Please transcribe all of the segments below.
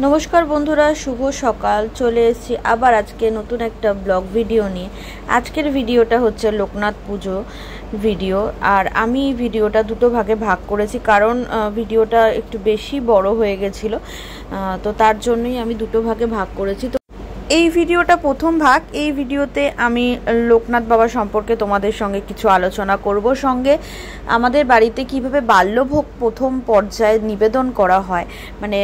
নমস্কার বন্ধুরা, শুভ সকাল। চলে এসেছি আবার আজকে নতুন একটা ব্লগ ভিডিও নিয়ে। আজকের ভিডিওটা হচ্ছে লোকনাথ পুজো ভিডিও। আর আমি ভিডিওটা দুটো ভাগে ভাগ করেছি, কারণ ভিডিওটা একটু বেশি বড় হয়ে গেছিলো, তো তার জন্যই আমি দুটো ভাগে ভাগ করেছি। তো এই ভিডিওটা প্রথম ভাগ। এই ভিডিওতে আমি লোকনাথ বাবা সম্পর্কে তোমাদের সঙ্গে কিছু আলোচনা করব, সঙ্গে আমাদের বাড়িতে কিভাবে বাল্যভোগ প্রথম পর্যায়ে নিবেদন করা হয়। মানে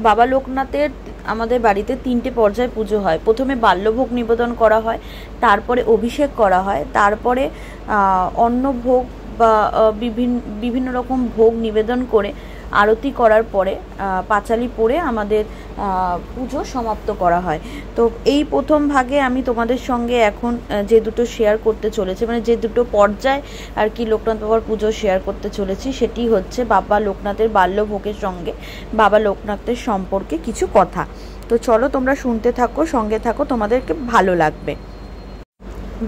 বাবা লোকনাথের আমাদের বাড়িতে 3টে পর্যায়ে পুজো হয়। প্রথমে বাল্যভোগ নিবেদন করা হয়, তারপরে অভিষেক করা হয়, তারপরে অন্নভোগ বা বিভিন্ন রকম ভোগ নিবেদন করে আরতি করার পরে পাঁচালি পড়ে আমাদের পুজো সমাপ্ত করা হয়। তো এই প্রথম ভাগে আমি তোমাদের সঙ্গে এখন যে দুটো শেয়ার করতে চলেছি, মানে যে দুটো পর্যায় আর কি লোকনাথ বাবার পুজো শেয়ার করতে চলেছি, সেটি হচ্ছে বাবা লোকনাথের বাল্যভোগের সঙ্গে বাবা লোকনাথের সম্পর্কে কিছু কথা। তো চলো তোমরা শুনতে থাকো, সঙ্গে থাকো, তোমাদেরকে ভালো লাগবে।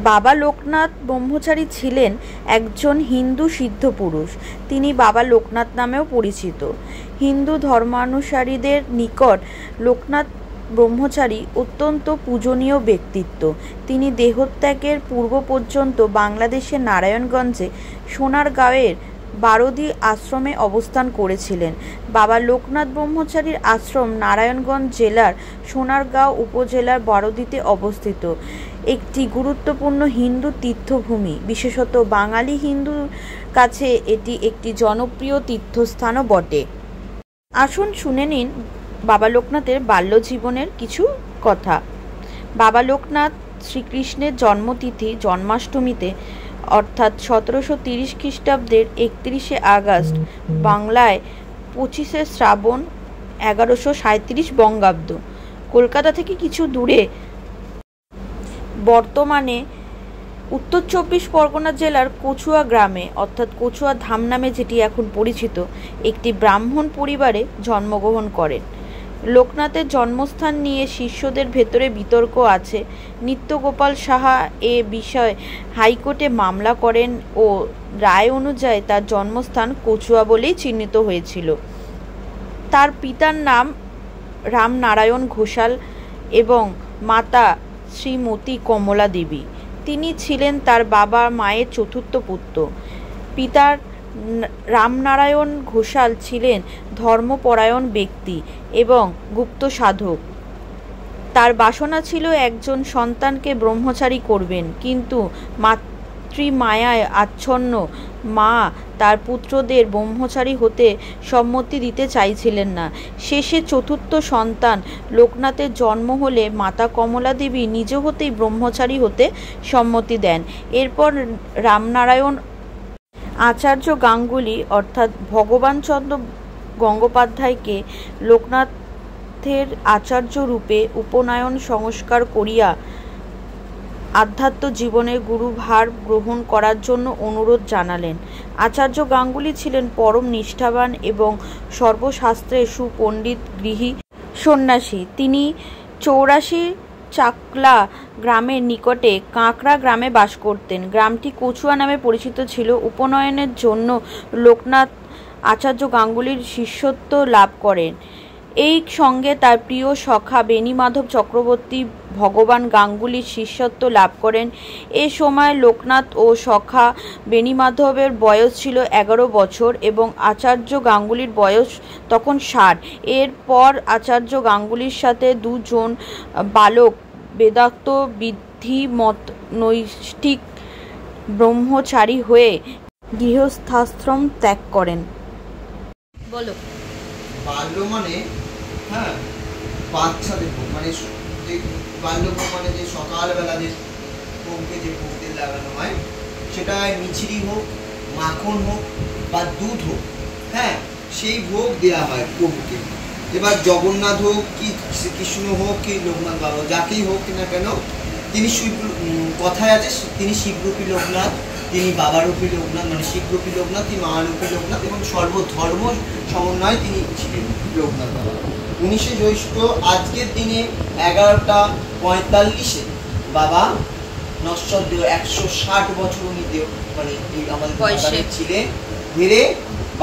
বাবা লোকনাথ ব্রহ্মচারী ছিলেন একজন হিন্দু সিদ্ধ পুরুষ। তিনি বাবা লোকনাথ নামেও পরিচিত। হিন্দু ধর্মানুসারীদের নিকট লোকনাথ ব্রহ্মচারী অত্যন্ত পূজনীয় ব্যক্তিত্ব। তিনি দেহত্যাগের পূর্ব পর্যন্ত বাংলাদেশের নারায়ণগঞ্জে সোনারগাঁওয়ের বারোদি আশ্রমে অবস্থান করেছিলেন। বাবা লোকনাথ ব্রহ্মচারীর আশ্রম নারায়ণগঞ্জ জেলার সোনারগাঁও উপজেলার বারোদিতে অবস্থিত একটি গুরুত্বপূর্ণ হিন্দু তীর্থভূমি। বিশেষত বাঙালি হিন্দুর কাছে এটি একটি জনপ্রিয় তীর্থস্থানও বটে। আসুন শুনে নিন বাবা লোকনাথের বাল্যজীবনের কিছু কথা। বাবা লোকনাথ শ্রীকৃষ্ণের জন্মতিথি জন্মাষ্টমীতে, অর্থাৎ 1730 খ্রিস্টাব্দের 31শে আগস্ট, বাংলায় 25শে শ্রাবণ 1137 বঙ্গাব্দ, কলকাতা থেকে কিছু দূরে, বর্তমানে উত্তর 24 পরগনা জেলার কচুয়া গ্রামে, অর্থাৎ কচুয়া ধাম নামে যেটি এখন পরিচিত, একটি ব্রাহ্মণ পরিবারে জন্মগ্রহণ করেন। লোকনাথের জন্মস্থান নিয়ে শিষ্যদের ভেতরে বিতর্ক আছে। নিত্যগোপাল সাহা এ বিষয়ে হাইকোর্টে মামলা করেন ও রায় অনুযায়ী তার জন্মস্থান কচুয়া বলেই চিহ্নিত হয়েছিল। তার পিতার নাম রামনারায়ণ ঘোষাল এবং মাতা শ্রীমতী কমলা দেবী। তিনি ছিলেন তার বাবা মায়ের চতুর্থ পুত্র। পিতার রামনারায়ণ ঘোষাল ছিলেন ধর্মপরায়ণ ব্যক্তি এবং গুপ্ত সাধক। তার বাসনা ছিল একজন সন্তানকে ব্রহ্মচারী করবেন, কিন্তু মাতৃমায়ায় আচ্ছন্ন মা তার পুত্রদের ব্রহ্মচারী হতে সম্মতি দিতে চাইছিলেন না। শেষে চতুর্থ সন্তান লোকনাথের জন্ম হলে মাতা কমলা দেবী নিজ হতেই ব্রহ্মচারী হতে সম্মতি দেন। এরপর রামনারায়ণ আচার্য গাঙ্গুলি অর্থাৎ ভগবানচন্দ্র গঙ্গোপাধ্যায়কে লোকনাথের আচার্য রূপে উপনয়ন সংস্কার করিয়া আধ্যাত্ম জীবনের গুরুভার গ্রহণ করার জন্য অনুরোধ জানালেন। আচার্য গাঙ্গুলি ছিলেন পরম নিষ্ঠাবান এবং সর্বশাস্ত্রের সুপণ্ডিত গৃহী সন্ন্যাসী। তিনি 84 চাকলা গ্রামের নিকটে কাঁকড়া গ্রামে বাস করতেন। গ্রামটি কচুয়া নামে পরিচিত ছিল। উপনয়নের জন্য লোকনাথ আচার্য গাঙ্গুলির শিষ্যত্ব লাভ করেন। এই সঙ্গে তার প্রিয় সখা বেণীমাধব চক্রবর্তী ভগবান গাঙ্গুলির শিষ্যত্ব লাভ করেন। এ সময় লোকনাথ ও সখা বেণীমাধবের বয়স ছিল 11 বছর এবং আচার্য গাঙ্গুলির বয়স তখন 60। এরপর আচার্য গাঙ্গুলির সাথে দুজন বালক বেদান্ত বিধিমত নৈষ্ঠিক ব্রহ্মচারী হয়ে গৃহস্থাশ্রম ত্যাগ করেন। বলো। বাল্য মানে বাচ্চাদের ভোগ, মানে যে বাল্যভোগ মানে যে সকালবেলা যে ভোগকে যে ভোগতে লাগানো হয়, সেটা মিছরি হোক, মাখন হোক বা দুধ হোক, সেই ভোগ দেওয়া হয় প্রভুকে। এবার জগন্নাথ হোক কি শ্রীকৃষ্ণ হোক কি লোকনাথ বাবা, যাকেই হোক না কেন, তিনি কথায় আছে তিনি শিবরূপী লোকনাথ, তিনি বাবারূপী লোকনাথ, মানে শিবরূপী লোকনাথ, তিনি মারূপী লোকনাথ এবং সর্বধর্ম সমন্বয়ে তিনি ছিলেন লোকনাথ বাবা। 19শে জ্যৈষ্ঠ আজকের দিনে 11:45 বাবা নশ্বর দেহ 160 বছর উনি দেহ, মানে আমাদের ছিলেন ধীরে।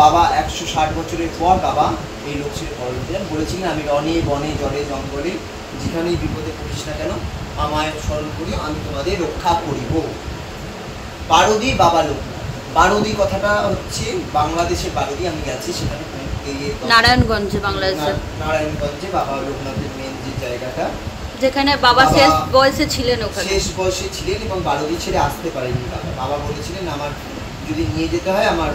বাবা 160 বছরের পর বাবা এই লোক ছিল পরবর্তীকালে বলেছিলেন, আমি রণে বনে জলে জঙ্গলে যেখানেই বিপদে পড়িস না কেন আমায় স্মরণ করি, আমি তোমাদের রক্ষা করিব। বারোদি বাবা লোকনাথ। বারোদি কথাটা হচ্ছে বাংলাদেশের বারোদি, আমি গেছি সেখানে নারায়ণগঞ্জে, বাংলাদেশে নারায়ণগঞ্জে বাবা লোকনাথের মেন যে জায়গাটা, যেখানে বাবা শেষ বয়সে ছিলেন, ওখানে শেষ বয়সে ছিলেন এবং বারোদি ছেড়ে আসতে পারেনি বাবা। বাবা বলেছিলেন আমার যদি নিয়ে যেতে হয় আমার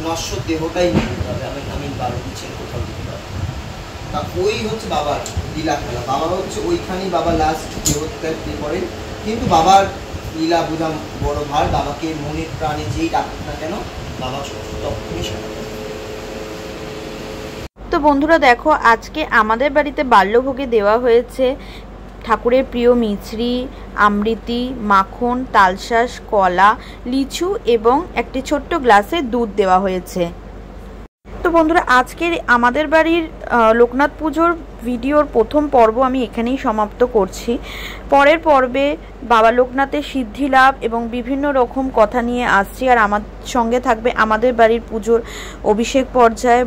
নশ্বর দেহটাই নিয়ে যেতে হবে, আমি বারোদি ছেড়ে কোথাও যেতে পারবো। তা ওই হচ্ছে বাবার লীলা খেলা। বাবা হচ্ছে ওইখানেই বাবা লাস্ট দেহত্যাগ করেন, কিন্তু বাবার লীলা বোঝা বড় ভার। বাবাকে মনের প্রাণে যেই ডাকুক না কেন বাবা তখনই সারা। তো বন্ধুরা দেখো, আজকে আমাদের বাড়িতে বাল্যভোগে দেওয়া হয়েছে ঠাকুরের প্রিয় মিছরি, আমৃতি, মাখন, তালশাঁস, কলা, লিচু এবং একটি ছোট্ট গ্লাসে দুধ দেওয়া হয়েছে। তো বন্ধুরা আজকের আমাদের বাড়ির লোকনাথ পুজোর ভিডিওর প্রথম পর্ব আমি এখানেই সমাপ্ত করছি। পরের পর্বে বাবা লোকনাথের সিদ্ধি লাভ এবং বিভিন্ন রকম কথা নিয়ে আসছি, আর আমার সঙ্গে থাকবে আমাদের বাড়ির পুজোর অভিষেক পর্যায়ে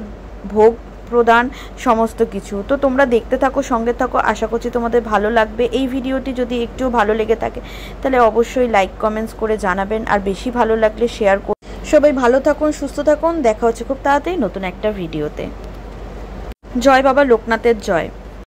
ভোগ প্রদান সমস্ত কিছু। তো তোমরা দেখতে থাকো, সঙ্গে থাকো, আশা করছি তোমাদের ভালো লাগবে। এই ভিডিওটি যদি একটুও ভালো লেগে থাকে তাহলে অবশ্যই লাইক কমেন্টস করে জানাবেন, আর বেশি ভালো লাগলে শেয়ার করুন। সবাই ভালো থাকুন, সুস্থ থাকুন, দেখা হচ্ছে খুব তাড়াতাড়ি নতুন একটা ভিডিওতে। জয় বাবা লোকনাথের জয়।